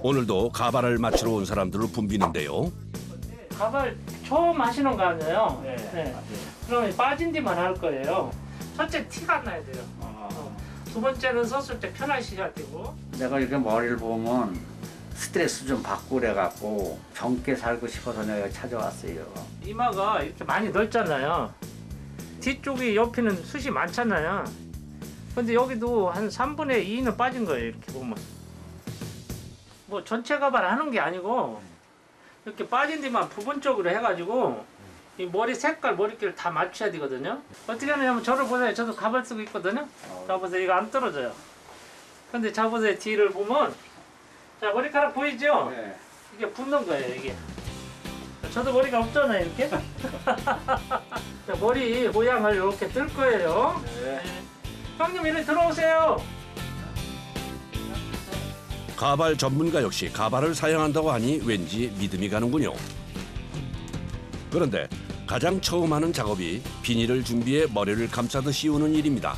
오늘도 가발을 맞추러 온 사람들을 붐비는데요. 가발 처음 하시는 거 아니에요? 네. 그러면 빠진 뒤만 할 거예요. 첫째 티가 안 나야 돼요. 두 번째는 섰을 때 편하셔야 되고. 내가 이렇게 머리를 보면 스트레스 좀 받고 그래갖고 젊게 살고 싶어서 내가 찾아왔어요. 이마가 이렇게 많이 넓잖아요. 뒤쪽이 옆에는 숱이 많잖아요. 근데 여기도 한 3분의 2는 빠진 거예요. 이렇게 보면. 뭐 전체 가발 하는 게 아니고 이렇게 빠진 데만 부분적으로 해가지고 이 머리 색깔, 머리끼를 다 맞춰야 되거든요. 어떻게 하냐면 저를 보세요. 저도 가발 쓰고 있거든요. 자 보세요. 이거 안 떨어져요. 근데 자 보세요. 뒤를 보면 자 머리카락 보이죠? 네. 이게 붙는 거예요. 이게. 저도 머리가 없잖아요. 이렇게. 자, 머리 모양을 이렇게 뜰 거예요. 네. 형님 이리 들어오세요. 가발 전문가 역시 가발을 사용한다고 하니 왠지 믿음이 가는군요. 그런데 가장 처음 하는 작업이 비닐을 준비해 머리를 감싸듯 씌우는 일입니다.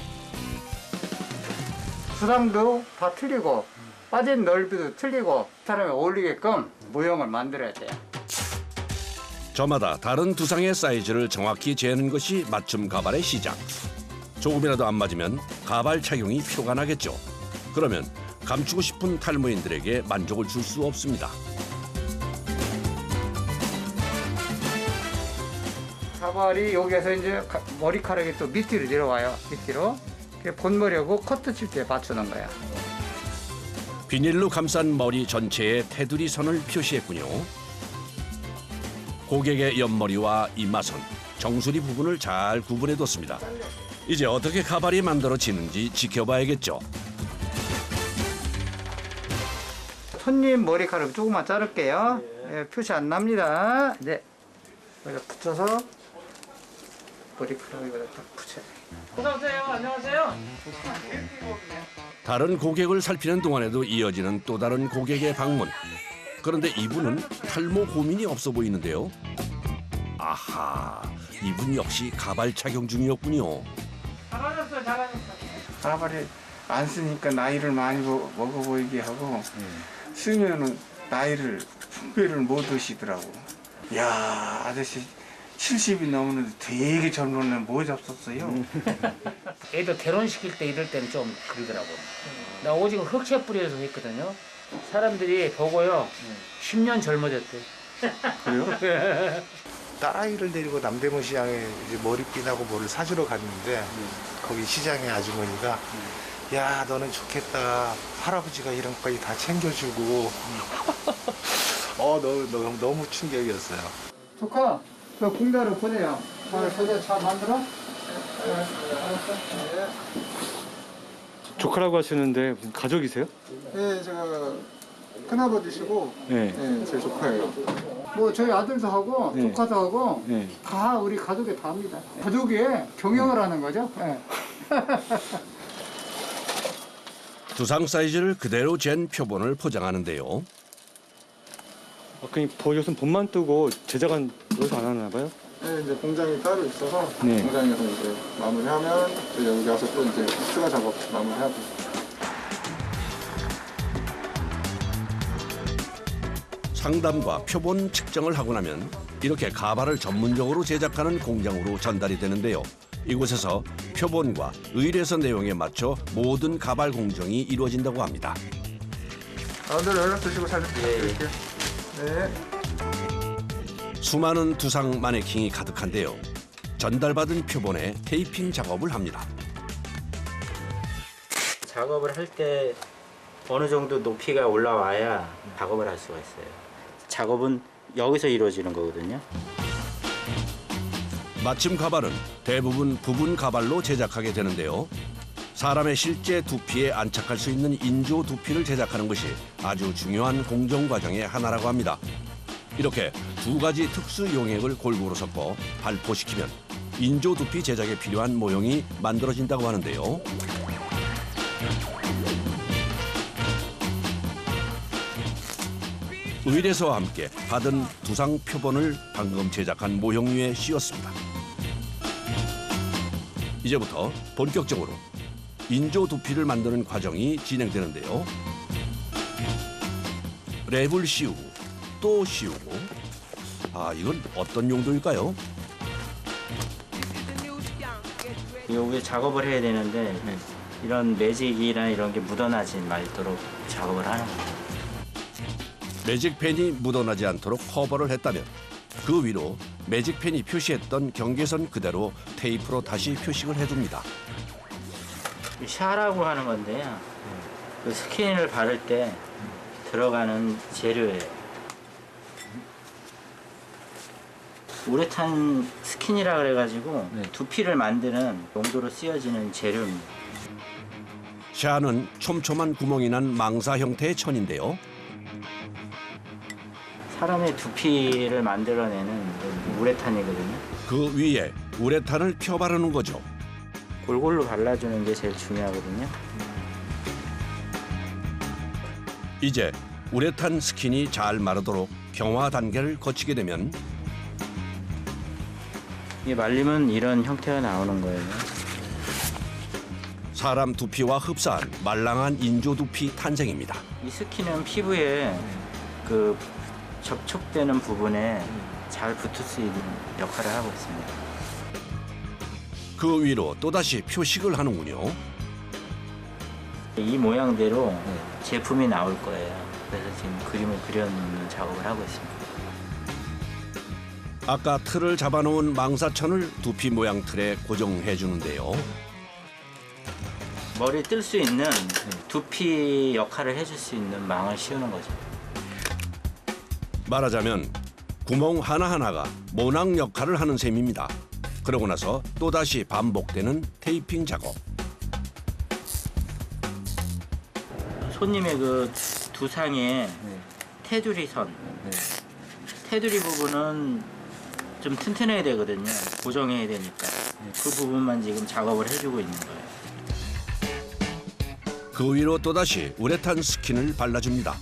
두상도 다 틀리고 빠진 넓이도 틀리고 사람에 어울리게끔 모형을 만들어야 돼요. 저마다 다른 두상의 사이즈를 정확히 재는 것이 맞춤 가발의 시작. 조금이라도 안 맞으면 가발 착용이 표가 나겠죠. 그러면 감추고 싶은 탈모인들에게 만족을 줄 수 없습니다. 가발이 여기에서 이제 머리카락이 또 밑으로 내려와요. 밑으로. 그게 본머리하고 커트 칠 때 맞추는 거야. 비닐로 감싼 머리 전체에 테두리 선을 표시했군요. 고객의 옆머리와 이마선, 정수리 부분을 잘 구분해뒀습니다. 이제 어떻게 가발이 만들어지는지 지켜봐야겠죠. 손님 머리카락 조금만 자를게요. 네, 표시 안 납니다. 네. 여기다 붙여서 머리카락을 딱 붙여요. 어서오세요. 안녕하세요. 다른 고객을 살피는 동안에도 이어지는 또 다른 고객의 방문. 그런데 이분은 탈모 고민이 없어 보이는데요. 아하, 이분 역시 가발 착용 중이었군요. 잘하셨어요. 잘하셨어요. 가발을 안 쓰니까 나이를 많이 먹어 보이게 하고 쓰면은 나이를 분별을 못 하시더라고. 야 아저씨 70이 넘었는데 되게 젊었네. 뭐 잡섰어요? 애들 결혼시킬 때 이럴 때는 좀 그러더라고. 나 오직 흑채 뿌려서 했거든요. 사람들이 보고요. 10년 젊어졌대. 그래요? 딸아이를 데리고 남대문 시장에 이제 머리핀하고 뭐를 사주러 갔는데 거기 시장의 아주머니가 야 너는 좋겠다 할아버지가 이런 것까지 다 챙겨주고 너무 충격이었어요. 조카, 저 공자를 보내요. 저거 잘 만들어? 조카라고 하시는데 무슨 가족이세요? 네, 제가 큰아버지시고 네. 네, 제 조카예요. 뭐 저희 아들도 하고 네. 조카도 하고 네. 다 우리 가족에 다 합니다. 가족에 경영을 하는 거죠. 네. 두상 사이즈를 그대로 잰 표본을 포장하는데요. 그냥 여기서는 본만 뜨고 제작은 여기서 안 하나 봐요? 네, 이제 공장이 따로 있어서 네. 공장에서 이제 마무리하면 또 여기 와서 또 이제 추가 작업 마무리하고. 상담과 표본 측정을 하고 나면 이렇게 가발을 전문적으로 제작하는 공장으로 전달이 되는데요. 이곳에서 표본과 의뢰서 내용에 맞춰 모든 가발 공정이 이루어진다고 합니다. 오늘 연락 주시고 사진 부탁드릴게요. 네. 수많은 두상 마네킹이 가득한데요. 전달받은 표본에 테이핑 작업을 합니다. 작업을 할 때 어느 정도 높이가 올라와야 작업을 할 수가 있어요. 작업은 여기서 이루어지는 거거든요. 맞춤 가발은 대부분 부분 가발로 제작하게 되는데요. 사람의 실제 두피에 안착할 수 있는 인조 두피를 제작하는 것이 아주 중요한 공정 과정의 하나라고 합니다. 이렇게 두 가지 특수 용액을 골고루 섞어 발포시키면 인조 두피 제작에 필요한 모형이 만들어진다고 하는데요. 의뢰서와 함께 받은 두상 표본을 방금 제작한 모형 위에 씌웠습니다. 이제부터 본격적으로 인조 두피를 만드는 과정이 진행되는데요. 랩을 씌우고 또 씌우고. 아, 이건 어떤 용도일까요? 여기 작업을 해야 되는데 이런 매직이나 이런 게 묻어나지 말도록 작업을 하는 거예요. 매직펜이 묻어나지 않도록 커버를 했다면 그 위로 매직펜이 표시했던 경계선 그대로 테이프로 다시 표식을 해둡니다. 샤라고 하는 건데요. 그 스킨을 바를 때 들어가는 재료예요. 우레탄 스킨이라 그래가지고 두피를 만드는 용도로 쓰여지는 재료입니다. 샤는 촘촘한 구멍이 난 망사 형태의 천인데요. 사람의 두피를 만들어내는 우레탄이거든요. 그 위에 우레탄을 펴 바르는 거죠. 골고루 발라주는 게 제일 중요하거든요. 이제 우레탄 스킨이 잘 마르도록 경화 단계를 거치게 되면 이게 말리면 이런 형태가 나오는 거예요. 사람 두피와 흡사한 말랑한 인조 두피 탄생입니다. 이 스킨은 피부에 그 접촉되는 부분에 잘 붙을 수 있는 역할을 하고 있습니다. 그 위로 또다시 표식을 하는군요. 이 모양대로 제품이 나올 거예요. 그래서 지금 그림을 그려놓는 작업을 하고 있습니다. 아까 틀을 잡아놓은 망사천을 두피 모양 틀에 고정해 주는데요. 머리 뜰 수 있는 두피 역할을 해줄 수 있는 망을 씌우는 거죠. 말하자면 구멍 하나하나가 모낭 역할을 하는 셈입니다. 그러고 나서 또다시 반복되는 테이핑 작업. 손님의 그 두상에 테두리 선, 테두리 부분은 좀 튼튼해야 되거든요. 고정해야 되니까. 그 부분만 지금 작업을 해주고 있는 거예요. 그 위로 또다시 우레탄 스킨을 발라줍니다.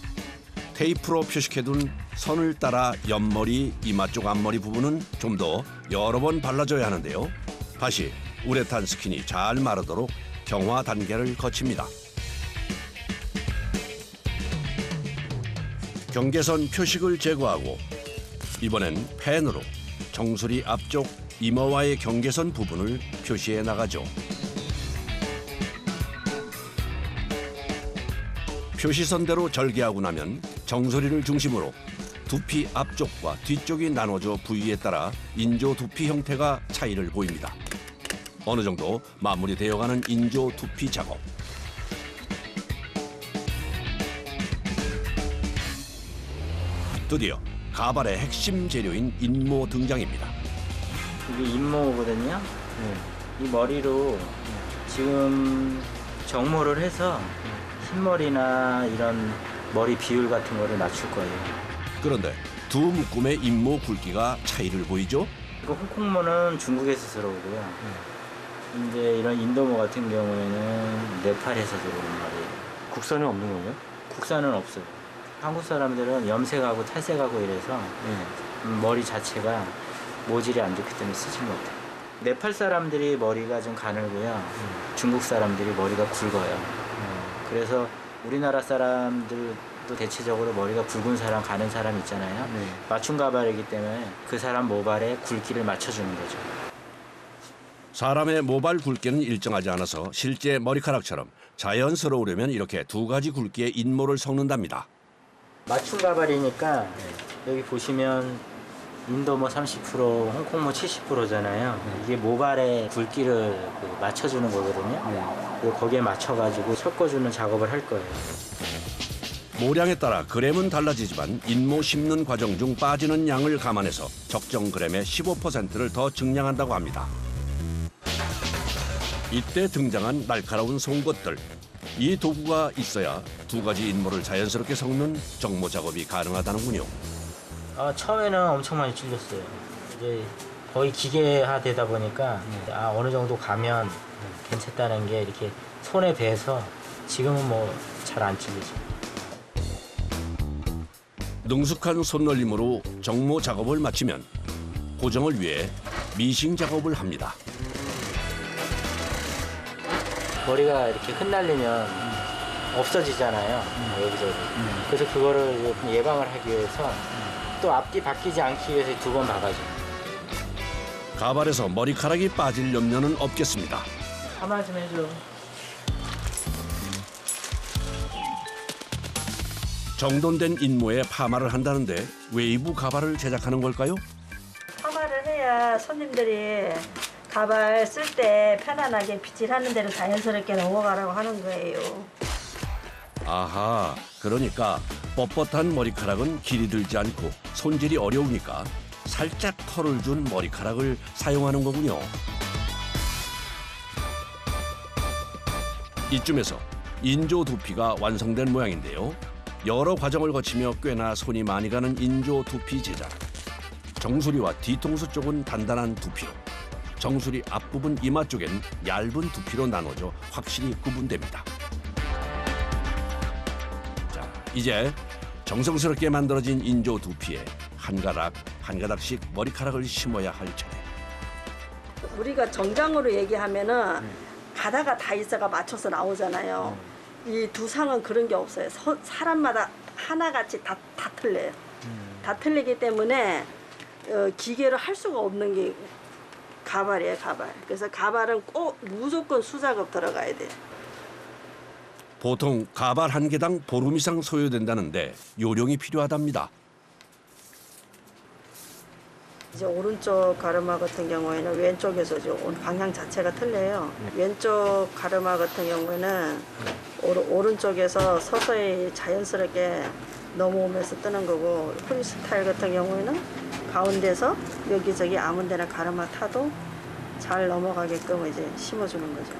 테이프로 표식해둔 선을 따라 옆머리, 이마 쪽 앞머리 부분은 좀 더 여러 번 발라줘야 하는데요. 다시 우레탄 스킨이 잘 마르도록 경화 단계를 거칩니다. 경계선 표식을 제거하고 이번엔 펜으로 정수리 앞쪽 이마와의 경계선 부분을 표시해 나가죠. 표시선대로 절개하고 나면 정수리를 중심으로 두피 앞쪽과 뒤쪽이 나눠져 부위에 따라 인조 두피 형태가 차이를 보입니다. 어느 정도 마무리되어가는 인조 두피 작업. 드디어 가발의 핵심 재료인 인모 등장입니다. 이게 인모거든요. 이 머리로 지금 정모를 해서 흰머리나 이런 머리 비율 같은 거를 맞출 거예요. 그런데 두 묶음의 인모 굵기가 차이를 보이죠? 이거 홍콩모는 중국에서 들어오고요. 이제 이런 인도모 같은 경우에는 네팔에서 들어오는 말이에요. 국산은 없는 거예요? 국산은 없어요. 한국 사람들은 염색하고 탈색하고 이래서 머리 자체가 모질이 안 좋기 때문에 쓰지 못해요. 네팔 사람들이 머리가 좀 가늘고요. 중국 사람들이 머리가 굵어요. 그래서 우리나라 사람들도 대체적으로 머리가 굵은 사람, 가는 사람 있잖아요. 맞춤 가발이기 때문에 그 사람 모발에 굵기를 맞춰주는 거죠. 사람의 모발 굵기는 일정하지 않아서 실제 머리카락처럼 자연스러우려면 이렇게 두 가지 굵기의 인모를 섞는답니다. 맞춤 가발이니까 여기 보시면 인도모 30%, 홍콩모 70%잖아요. 이게 모발의 굵기를 맞춰주는 거거든요. 그리고 거기에 맞춰가지고 섞어주는 작업을 할 거예요. 모량에 따라 그램은 달라지지만 인모 심는 과정 중 빠지는 양을 감안해서 적정 그램의 15%를 더 증량한다고 합니다. 이때 등장한 날카로운 송곳들. 이 도구가 있어야 두 가지 인모를 자연스럽게 섞는 정모 작업이 가능하다는군요. 처음에는 엄청 많이 찔렸어요. 이제 거의 기계화되다 보니까 어느 정도 가면 괜찮다는 게 이렇게 손에 배서 지금은 뭐 잘 안 찔리죠. 능숙한 손놀림으로 정모 작업을 마치면 고정을 위해 미싱 작업을 합니다. 머리가 이렇게 흩날리면 없어지잖아요. 여기저기. 그래서 그거를 예방을 하기 위해서 또 앞뒤 바뀌지 않기 위해서 2번 박아줘요. 가발에서 머리카락이 빠질 염려는 없겠습니다. 가만 좀 해줘. 정돈된 인모에 파마를 한다는데 웨이브 가발을 제작하는 걸까요? 파마를 해야 손님들이 가발 쓸 때 편안하게 빗질하는 대로 자연스럽게 넘어가라고 하는 거예요. 아하, 그러니까 뻣뻣한 머리카락은 길이 들지 않고 손질이 어려우니까 살짝 털을 준 머리카락을 사용하는 거군요. 이쯤에서 인조 두피가 완성된 모양인데요. 여러 과정을 거치며 꽤나 손이 많이 가는 인조 두피 제작. 정수리와 뒤통수 쪽은 단단한 두피로, 정수리 앞부분 이마 쪽엔 얇은 두피로 나눠져 확실히 구분됩니다. 자, 이제 정성스럽게 만들어진 인조 두피에 한 가닥 한 가닥씩 머리카락을 심어야 할 차례. 우리가 정장으로 얘기하면은 가다가 다 있어가 맞춰서 나오잖아요. 이 두상은 그런 게 없어요. 사람마다 하나같이 다 틀려요. 다 틀리기 때문에 기계로 할 수가 없는 게 가발이에요, 가발. 그래서 가발은 꼭 무조건 수작업 들어가야 돼요. 보통 가발 한 개당 보름 이상 소요된다는데 요령이 필요하답니다. 이제 오른쪽 가르마 같은 경우에는 왼쪽에서 방향 자체가 틀려요. 왼쪽 가르마 같은 경우에는 오른쪽에서 서서히 자연스럽게 넘어오면서 뜨는 거고, 프리스타일 같은 경우에는 가운데서 여기저기 아무 데나 가르마 타도 잘 넘어가게끔 이제 심어주는 거죠.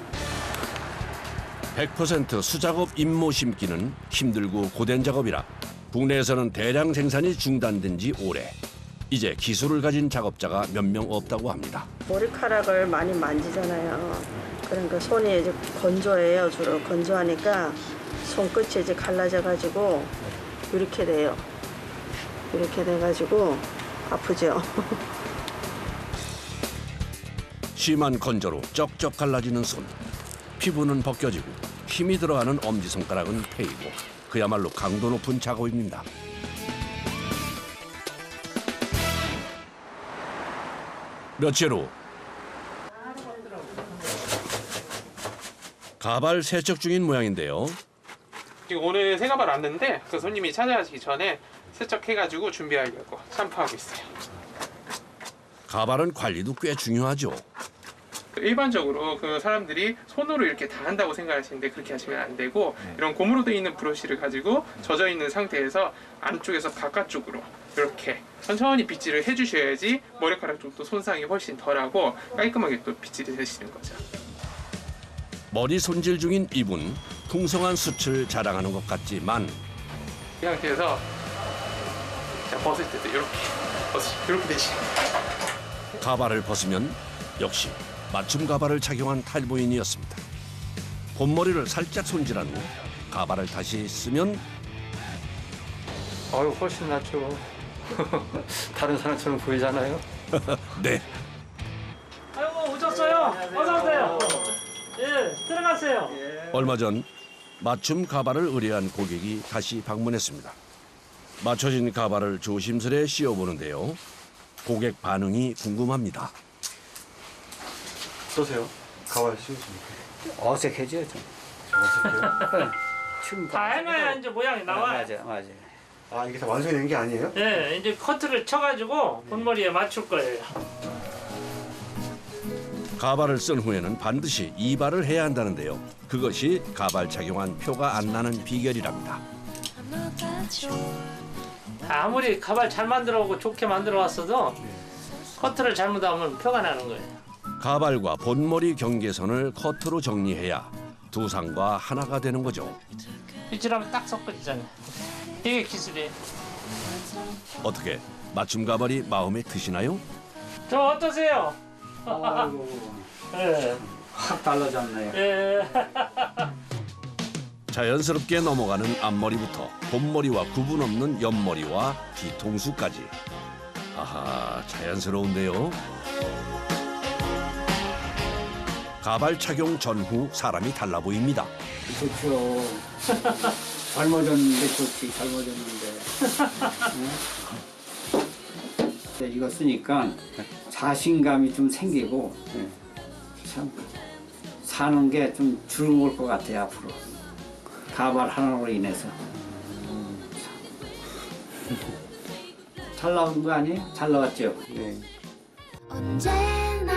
100% 수작업 임모 심기는 힘들고 고된 작업이라 국내에서는 대량 생산이 중단된 지 오래. 이제 기술을 가진 작업자가 몇 명 없다고 합니다. 머리카락을 많이 만지잖아요. 그러니까 손이 이제 건조해요. 주로 건조하니까 손끝이 이제 갈라져가지고 이렇게 돼요. 이렇게 돼가지고 아프죠. 심한 건조로 쩍쩍 갈라지는 손. 피부는 벗겨지고 힘이 들어가는 엄지손가락은 패이고 그야말로 강도 높은 작업입니다. 며칠 후 가발 세척 중인 모양인데요. 지금 오늘 새 가발 왔는데 그 손님이 찾아가시기 전에 세척해가지고 준비하려고 샴푸하고 있어요. 가발은 관리도 꽤 중요하죠. 일반적으로 그 사람들이 손으로 이렇게 다 한다고 생각하시는데 그렇게 하시면 안 되고 이런 고무로 되어 있는 브러쉬를 가지고 젖어 있는 상태에서 안쪽에서 바깥쪽으로 이렇게 천천히 빗질을 해주셔야지 머리카락 쪽도 손상이 훨씬 덜하고 깔끔하게 또 빗질이 되시는 거죠. 머리 손질 중인 이분, 풍성한 숱을 자랑하는 것 같지만 이 상태에서 자, 벗을 때도 이렇게 되시는 거예요. 가발을 벗으면 역시 맞춤 가발을 착용한 탈부인이었습니다. 본머리를 살짝 손질한 후 가발을 다시 쓰면 훨씬 낫죠. 다른 사람처럼 보이잖아요. 네, 아이고 오셨어요. 어서 오세요. 예, 들어가세요. 얼마 전 맞춤 가발을 의뢰한 고객이 다시 방문했습니다. 맞춰진 가발을 조심스레 씌워보는데요. 고객 반응이 궁금합니다. 어떠세요? 가발 씌우십니까? 어색해져요 좀. 춤 다 해놔야 이제 모양이 나와요. 맞아. 아, 이게 다 완성이 된 게 아니에요? 예, 이제 커트를 쳐가지고 본머리에 맞출 거예요. 가발을 쓴 후에는 반드시 이발을 해야 한다는데요. 그것이 가발 착용한 표가 안 나는 비결이랍니다. 아무리 가발 잘 만들어오고 좋게 만들어 왔어도 커트를 잘못하면 표가 나는 거예요. 가발과 본머리 경계선을 커트로 정리해야 두상과 하나가 되는 거죠. 빗질하면 딱 섞어지잖아요. 이게 기술이에요. 어떻게 맞춤 가발이 마음에 드시나요? 저 어떠세요? 예. 확 달라졌네요. 예. 자연스럽게 넘어가는 앞머리부터 본머리와 구분 없는 옆머리와 뒤통수까지. 아하, 자연스러운데요. 가발 착용 전후 사람이 달라 보입니다. 좋죠. 젊어졌는데 좋지, 젊어졌는데. 응? 이거 쓰니까 자신감이 좀 생기고 참 사는 게 좀 즐거울 것 같아요, 앞으로. 가발 하나로 인해서. 잘 나온 거 아니에요? 잘 나왔죠? 네. 언제나